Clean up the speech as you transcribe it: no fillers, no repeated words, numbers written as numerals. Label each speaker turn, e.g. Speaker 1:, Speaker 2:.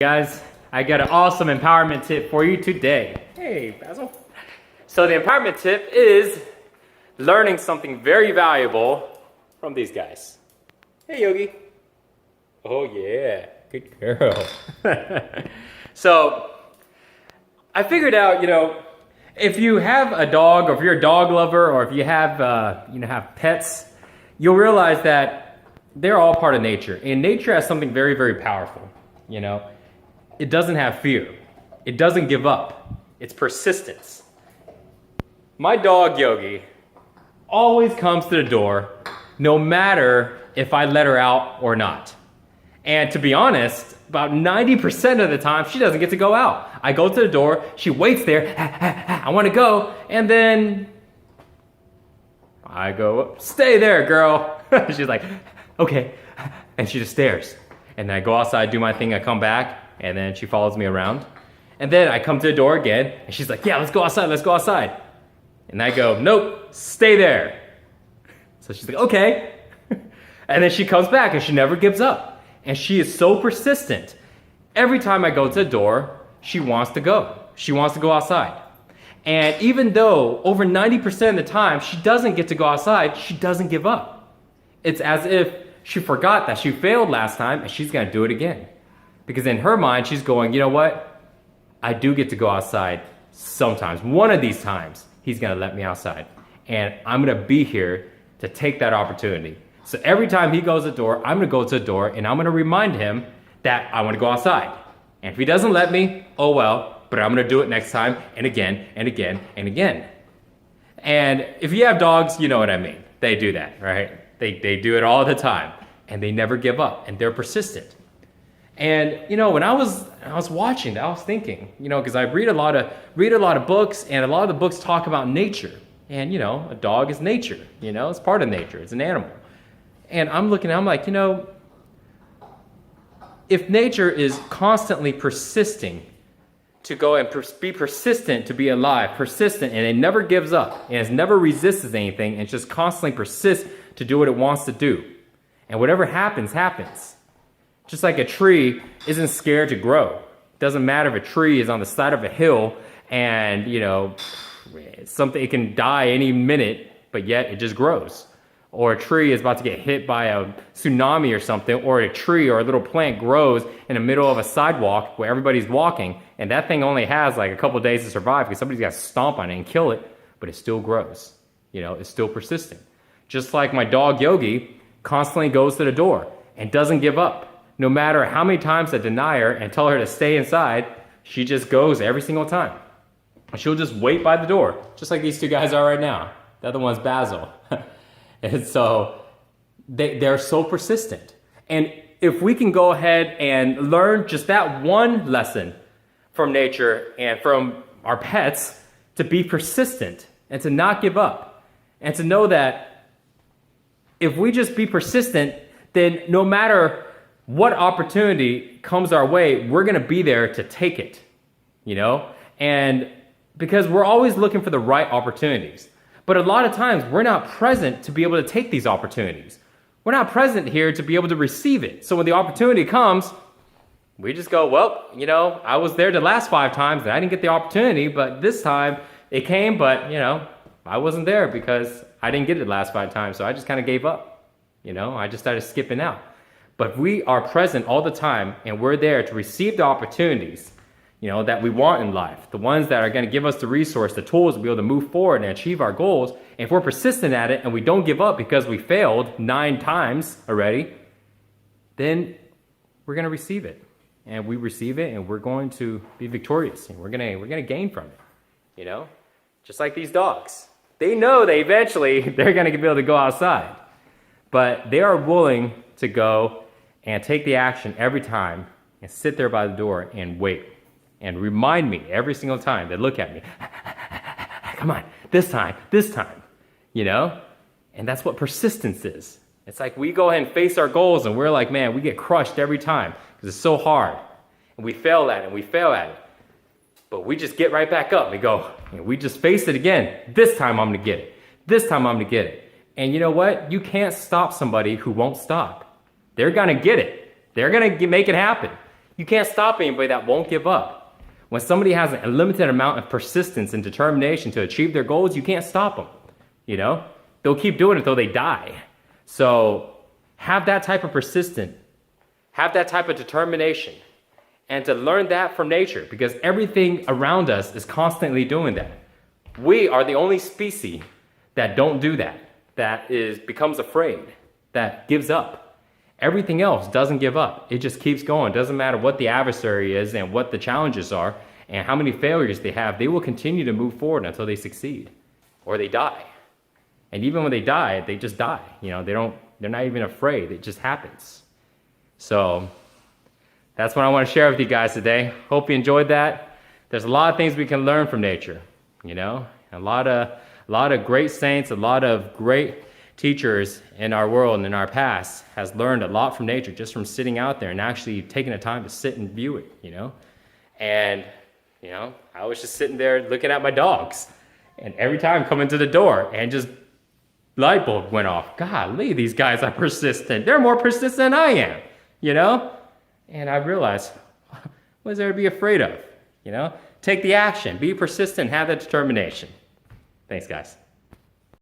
Speaker 1: Guys, I got an awesome empowerment tip for you today. Hey, Basil. So the empowerment tip is learning something very valuable from these guys. Hey, Yogi. Oh, yeah. Good girl. So I figured out, if you have a dog, or if you're a dog lover, or if you have, have pets, you'll realize that they're all part of nature. And nature has something very, very powerful, It doesn't have fear. It doesn't give up. It's persistence. My dog, Yogi, always comes to the door, no matter if I let her out or not. And to be honest, about 90% of the time, she doesn't get to go out. I go to the door, she waits there, I want to go, and then I go, stay there, girl. She's like, okay, and she just stares. And then I go outside, do my thing, I come back, and then she follows me around. And then I come to the door again, and she's like, yeah, let's go outside. And I go, nope, stay there. So she's like, okay. And then she comes back, and she never gives up. And she is so persistent. Every time I go to the door, she wants to go. She wants to go outside. And even though over 90% of the time she doesn't get to go outside, she doesn't give up. It's as if she forgot that she failed last time, and she's gonna do it again. Because in her mind, she's going, you know what? I do get to go outside sometimes. One of these times, he's gonna let me outside. And I'm gonna be here to take that opportunity. So every time he goes to the door, I'm gonna go to the door and I'm gonna remind him that I wanna go outside. And if he doesn't let me, oh well, but I'm gonna do it next time, and again, and again, and again. And if you have dogs, you know what I mean. They do that, right? They do it all the time, and they never give up, and they're persistent. And when I was watching that, I was thinking, because I read a lot of books, and a lot of the books talk about nature. And a dog is nature. It's part of nature. It's an animal. And I'm like, if nature is constantly persisting to go and be persistent to be alive, persistent, and it never gives up, and it never resists anything, and just constantly persists to do what it wants to do, and whatever happens, happens. Just like a tree isn't scared to grow. It doesn't matter if a tree is on the side of a hill and, it can die any minute, but yet it just grows. Or a tree is about to get hit by a tsunami or something, or a tree or a little plant grows in the middle of a sidewalk where everybody's walking, and that thing only has like a couple of days to survive because somebody's got to stomp on it and kill it, but it still grows. It's still persistent. Just like my dog Yogi constantly goes to the door and doesn't give up. No matter how many times I deny her and tell her to stay inside, she just goes every single time. She'll just wait by the door, just like these two guys are right now. The other one's Basil. And so they're so persistent. And if we can go ahead and learn just that one lesson from nature and from our pets, to be persistent and to not give up, and to know that if we just be persistent, then no matter what opportunity comes our way, we're gonna be there to take it, And because we're always looking for the right opportunities. But a lot of times, we're not present to be able to take these opportunities. We're not present here to be able to receive it. So when the opportunity comes, we just go, well, I was there the last 5 times and I didn't get the opportunity, but this time it came, but, I wasn't there because I didn't get it the last 5 times, so I just kind of gave up. I just started skipping out. But we are present all the time, and we're there to receive the opportunities that we want in life, the ones that are going to give us the resource, the tools to be able to move forward and achieve our goals. And if we're persistent at it and we don't give up because we failed 9 times already, then we're going to receive it. And we receive it, and we're going to be victorious, and we're going to gain from it. Just like these dogs. They know that eventually they're going to be able to go outside, but they are willing to go and take the action every time and sit there by the door and wait. And remind me every single time they look at me, come on, this time, And that's what persistence is. It's like we go ahead and face our goals, and we're like, man, we get crushed every time because it's so hard. And we fail at it, But we just get right back up. We go, and we just face it again. This time I'm gonna get it. And you know what? You can't stop somebody who won't stop. They're gonna get it. They're gonna make it happen. You can't stop anybody that won't give up. When somebody has a limited amount of persistence and determination to achieve their goals, you can't stop them. You know, they'll keep doing it until they die. So have that type of persistence, have that type of determination, and to learn that from nature, because everything around us is constantly doing that. We are the only species that don't do that, becomes afraid, that gives up. Everything else doesn't give up. It just keeps going. Doesn't matter what the adversary is and what the challenges are and how many failures they have, they will continue to move forward until they succeed or they die. And even when they die, they just die. You know, they're not even afraid. It just happens. So that's what I want to share with you guys today. Hope you enjoyed that. There's a lot of things we can learn from nature, you know, a lot of great saints, a lot of great teachers in our world and in our past has learned a lot from nature just from sitting out there and actually taking the time to sit and view it, you know. And, you know, I was just sitting there looking at my dogs, and every time coming to the door and just light bulb went off. Golly, these guys are persistent. They're more persistent than I am, you know. And I realized, what is there to be afraid of? You know, take the action, be persistent, have that determination. Thanks, guys.